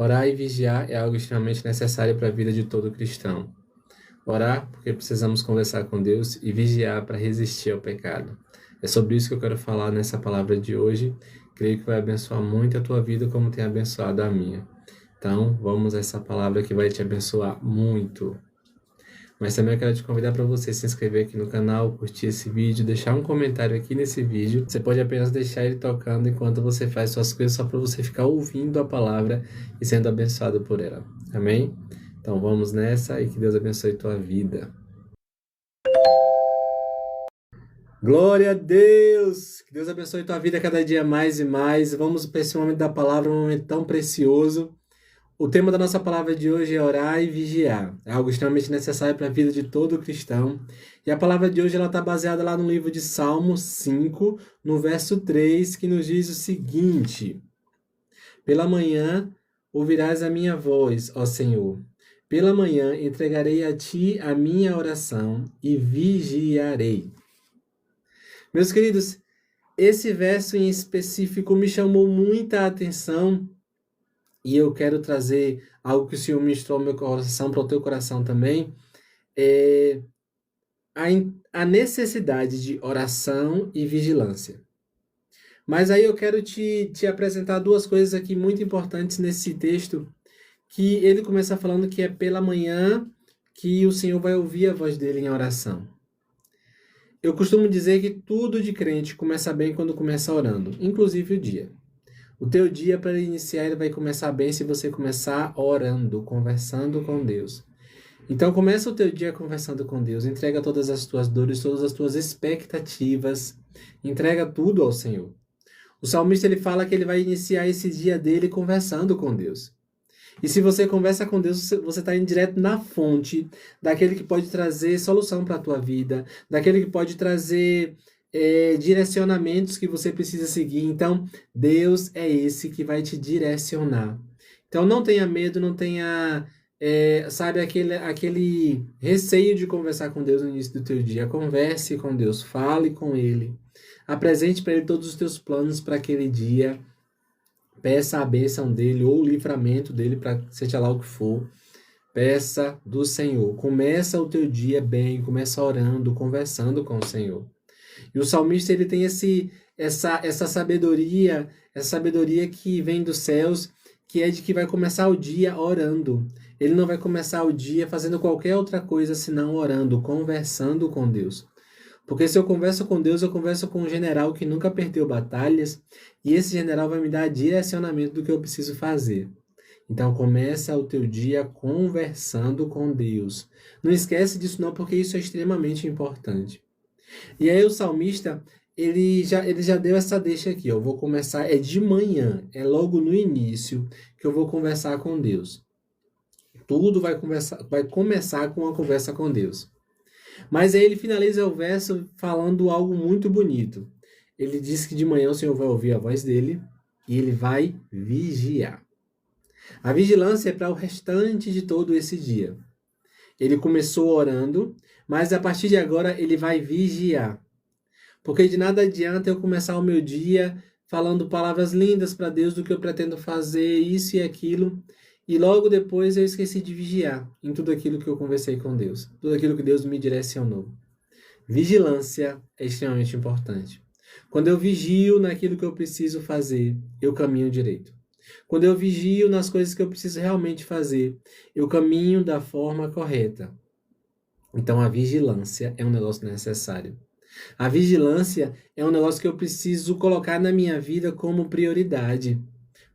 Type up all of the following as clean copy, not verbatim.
Orar e vigiar é algo extremamente necessário para a vida de todo cristão. Orar porque precisamos conversar com Deus e vigiar para resistir ao pecado. É sobre isso que eu quero falar nessa palavra de hoje. Creio que vai abençoar muito a tua vida como tem abençoado a minha. Então, vamos a essa palavra que vai te abençoar muito. Mas também eu quero te convidar para você se inscrever aqui no canal, curtir esse vídeo, deixar um comentário aqui nesse vídeo. Você pode apenas deixar ele tocando enquanto você faz suas coisas, só para você ficar ouvindo a palavra e sendo abençoado por ela. Amém? Então vamos nessa e que Deus abençoe tua vida. Glória a Deus! Que Deus abençoe tua vida cada dia mais e mais. Vamos para esse momento da palavra, um momento tão precioso. O tema da nossa palavra de hoje é orar e vigiar. É algo extremamente necessário para a vida de todo cristão. E a palavra de hoje está baseada lá no livro de Salmos 5, no verso 3, que nos diz o seguinte: Pela manhã ouvirás a minha voz, ó Senhor. Pela manhã entregarei a ti a minha oração e vigiarei. Meus queridos, esse verso em específico me chamou muita atenção. E eu quero trazer algo que o Senhor ministrou ao meu coração, para o teu coração também, é a necessidade de oração e vigilância. Mas aí eu quero te apresentar duas coisas aqui muito importantes nesse texto, que ele começa falando que é pela manhã que o Senhor vai ouvir a voz dele em oração. Eu costumo dizer que tudo de crente começa bem quando começa orando, inclusive o dia. O teu dia, para iniciar, ele vai começar bem se você começar orando, conversando com Deus. Então, começa o teu dia conversando com Deus. Entrega todas as tuas dores, todas as tuas expectativas. Entrega tudo ao Senhor. O salmista, ele fala que ele vai iniciar esse dia dele conversando com Deus. E se você conversa com Deus, você está indo direto na fonte daquele que pode trazer solução para a tua vida, daquele que pode trazer direcionamentos que você precisa seguir. Então, Deus é esse que vai te direcionar. Então, não tenha medo, não tenha, sabe, aquele receio de conversar com Deus no início do teu dia. Converse com Deus, fale com Ele. Apresente para Ele todos os teus planos para aquele dia. Peça a bênção dEle ou o livramento dEle, para seja lá o que for. Peça do Senhor. Começa o teu dia bem, começa orando, conversando com o Senhor. E o salmista, ele tem essa sabedoria que vem dos céus, que é de que vai começar o dia orando. Ele não vai começar o dia fazendo qualquer outra coisa senão orando, conversando com Deus. Porque se eu converso com Deus, eu converso com um general que nunca perdeu batalhas, e esse general vai me dar direcionamento do que eu preciso fazer. Então começa o teu dia conversando com Deus. Não esquece disso não, porque isso é extremamente importante. E aí o salmista, ele já deu essa deixa aqui, ó. Eu vou começar, é de manhã, é logo no início que eu vou conversar com Deus. Tudo vai começar com uma conversa com Deus. Mas aí ele finaliza o verso falando algo muito bonito. Ele diz que de manhã o Senhor vai ouvir a voz dele e ele vai vigiar. A vigilância é para o restante de todo esse dia. Ele começou orando, mas a partir de agora ele vai vigiar. Porque de nada adianta eu começar o meu dia falando palavras lindas para Deus do que eu pretendo fazer, isso e aquilo, e logo depois eu esqueci de vigiar em tudo aquilo que eu conversei com Deus, tudo aquilo que Deus me direcionou. Vigilância é extremamente importante. Quando eu vigio naquilo que eu preciso fazer, eu caminho direito. Quando eu vigio nas coisas que eu preciso realmente fazer, eu caminho da forma correta. Então a vigilância é um negócio necessário. A vigilância é um negócio que eu preciso colocar na minha vida como prioridade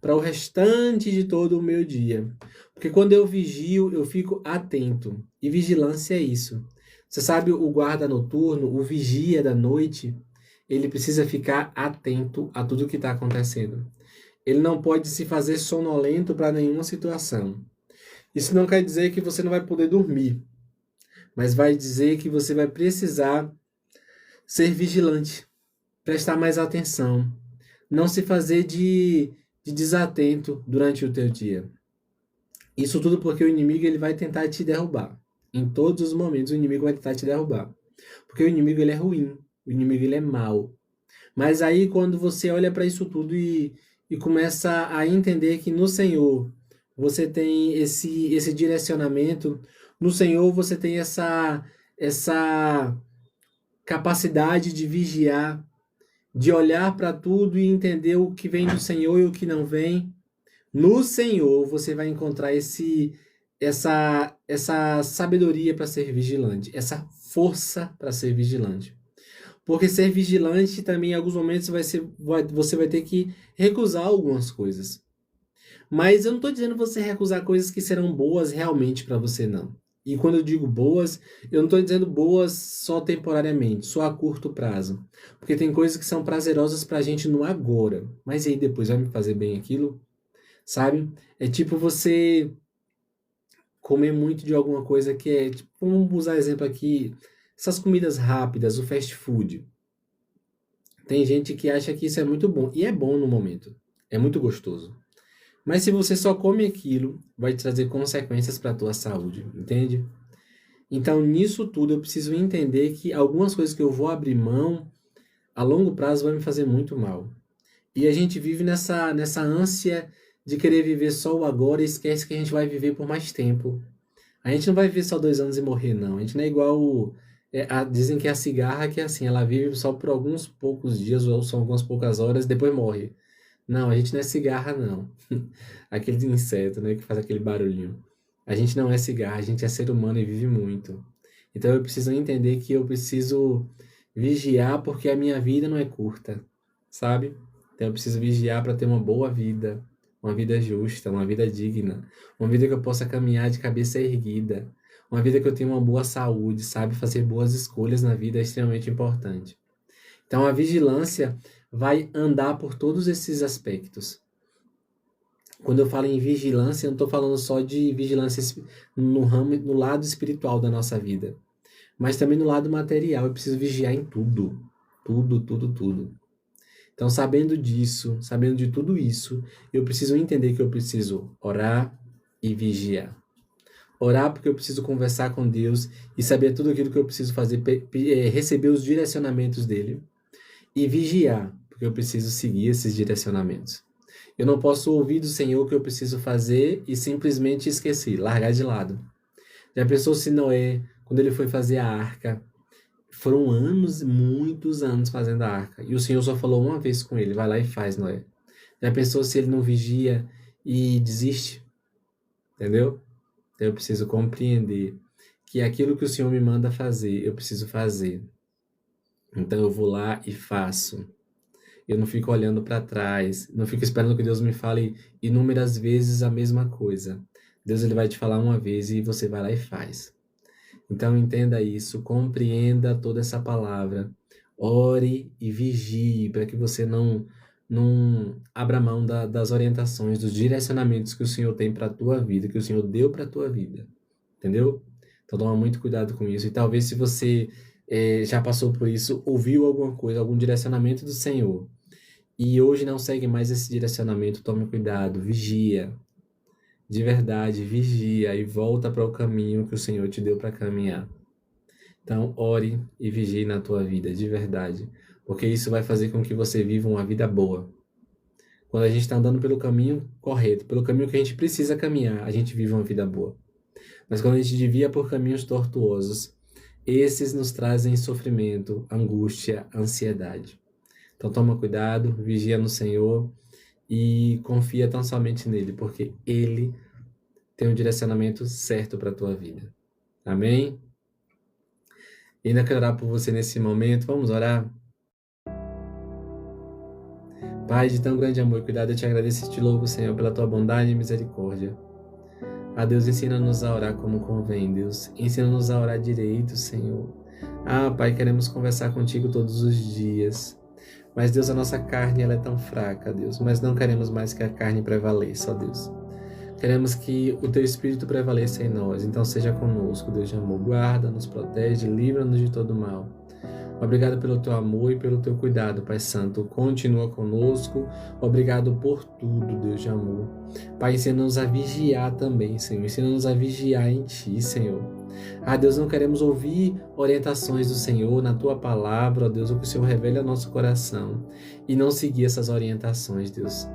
para o restante de todo o meu dia. Porque quando eu vigio, eu fico atento. E vigilância é isso. Você sabe, o guarda noturno, o vigia da noite, ele precisa ficar atento a tudo que está acontecendo. Ele não pode se fazer sonolento para nenhuma situação. Isso não quer dizer que você não vai poder dormir, mas vai dizer que você vai precisar ser vigilante, prestar mais atenção, não se fazer de desatento durante o teu dia. Isso tudo porque o inimigo ele vai tentar te derrubar. Em todos os momentos o inimigo vai tentar te derrubar. Porque o inimigo ele é ruim, o inimigo ele é mau. Mas aí quando você olha para isso tudo e começa a entender que no Senhor você tem esse direcionamento. No Senhor você tem essa capacidade de vigiar, de olhar para tudo e entender o que vem do Senhor e o que não vem. No Senhor você vai encontrar essa sabedoria para ser vigilante, essa força para ser vigilante. Porque ser vigilante também, em alguns momentos, você vai ter que recusar algumas coisas. Mas eu não estou dizendo você recusar coisas que serão boas realmente para você, não. E quando eu digo boas, eu não estou dizendo boas só temporariamente, só a curto prazo. Porque tem coisas que são prazerosas para a gente no agora. Mas aí depois vai me fazer bem aquilo, sabe? É tipo você comer muito de alguma coisa que é, tipo, vamos usar exemplo aqui, essas comidas rápidas, o fast food. Tem gente que acha que isso é muito bom, e é bom no momento, é muito gostoso. Mas se você só come aquilo, vai te trazer consequências para a tua saúde, entende? Então, nisso tudo, eu preciso entender que algumas coisas que eu vou abrir mão, a longo prazo, vai me fazer muito mal. E a gente vive nessa ânsia de querer viver só o agora e esquece que a gente vai viver por mais tempo. A gente não vai viver só 2 anos e morrer, não. A gente não é igual. Dizem que a cigarra que é assim, ela vive só por alguns poucos dias ou são algumas poucas horas, depois morre. Não, a gente não é cigarra, não. Aquele inseto, né, que faz aquele barulhinho. A gente não é cigarra, a gente é ser humano e vive muito. Então eu preciso entender que eu preciso vigiar porque a minha vida não é curta, sabe? Então eu preciso vigiar para ter uma vida justa, uma vida digna, uma vida que eu possa caminhar de cabeça erguida, uma vida que eu tenha uma boa saúde, sabe? Fazer boas escolhas na vida é extremamente importante. Então a vigilância vai andar por todos esses aspectos. Quando eu falo em vigilância, eu não estou falando só de vigilância no lado espiritual da nossa vida, mas também no lado material. Eu preciso vigiar em tudo, tudo, tudo, tudo. Então, sabendo disso, sabendo de tudo isso, eu preciso entender que eu preciso orar e vigiar. Orar porque eu preciso conversar com Deus e saber tudo aquilo que eu preciso fazer, receber os direcionamentos dele. E vigiar, porque eu preciso seguir esses direcionamentos. Eu não posso ouvir do Senhor o que eu preciso fazer e simplesmente esquecer, largar de lado. Já pensou se Noé, quando ele foi fazer a arca, foram anos, muitos anos fazendo a arca, e o Senhor só falou uma vez com ele, vai lá e faz, Noé. Já pensou se ele não vigia e desiste? Entendeu? Então eu preciso compreender que aquilo que o Senhor me manda fazer, eu preciso fazer. Então eu vou lá e faço. Eu não fico olhando para trás, não fico esperando que Deus me fale inúmeras vezes a mesma coisa. Deus ele vai te falar uma vez e você vai lá e faz. Então entenda isso, compreenda toda essa palavra. Ore e vigie para que você não abra mão das orientações, dos direcionamentos que o Senhor tem para a tua vida, que o Senhor deu para a tua vida. Entendeu? Então toma muito cuidado com isso. E talvez se você já passou por isso, ouviu alguma coisa, algum direcionamento do Senhor, e hoje não segue mais esse direcionamento, tome cuidado, vigia. De verdade, vigia e volta para o caminho que o Senhor te deu para caminhar. Então, ore e vigie na tua vida, de verdade. Porque isso vai fazer com que você viva uma vida boa. Quando a gente está andando pelo caminho correto, pelo caminho que a gente precisa caminhar, a gente vive uma vida boa. Mas quando a gente desvia por caminhos tortuosos, esses nos trazem sofrimento, angústia, ansiedade. Então toma cuidado, vigia no Senhor e confia tão somente nele, porque ele tem um direcionamento certo para a tua vida. Amém? E ainda quero orar por você nesse momento. Vamos orar? Pai, de tão grande amor e cuidado, eu te agradeço e te louvo, Senhor, pela tua bondade e misericórdia. Ah, Deus, ensina-nos a orar como convém, Deus. Ensina-nos a orar direito, Senhor. Ah, Pai, queremos conversar contigo todos os dias. Mas, Deus, a nossa carne ela é tão fraca, Deus. Mas não queremos mais que a carne prevaleça, ó Deus. Queremos que o Teu Espírito prevaleça em nós. Então, seja conosco, Deus de amor. Guarda, nos protege, livra-nos de todo mal. Obrigado pelo Teu amor e pelo Teu cuidado, Pai Santo. Continua conosco. Obrigado por tudo, Deus de amor. Pai, ensina-nos a vigiar também, Senhor. Ensina-nos a vigiar em Ti, Senhor. Ah, Deus, não queremos ouvir orientações do Senhor na Tua palavra, ó Deus, o que o Senhor revela ao nosso coração, e não seguir essas orientações, Deus.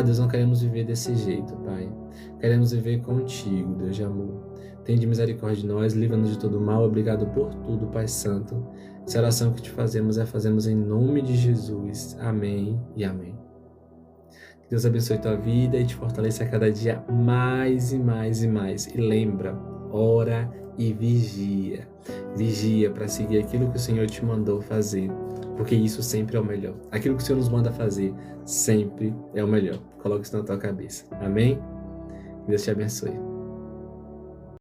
Deus, não queremos viver desse jeito, Pai. Queremos viver contigo, Deus de amor. Tende misericórdia de nós, livra-nos de todo mal. Obrigado por tudo, Pai Santo. Essa oração que te fazemos em nome de Jesus. Amém e amém. Que Deus abençoe tua vida e te fortaleça a cada dia mais e mais e mais. E lembra, ora e vigia. Vigia para seguir aquilo que o Senhor te mandou fazer, porque isso sempre é o melhor. Aquilo que o Senhor nos manda fazer sempre é o melhor. Coloque isso na tua cabeça. Amém? Que Deus te abençoe.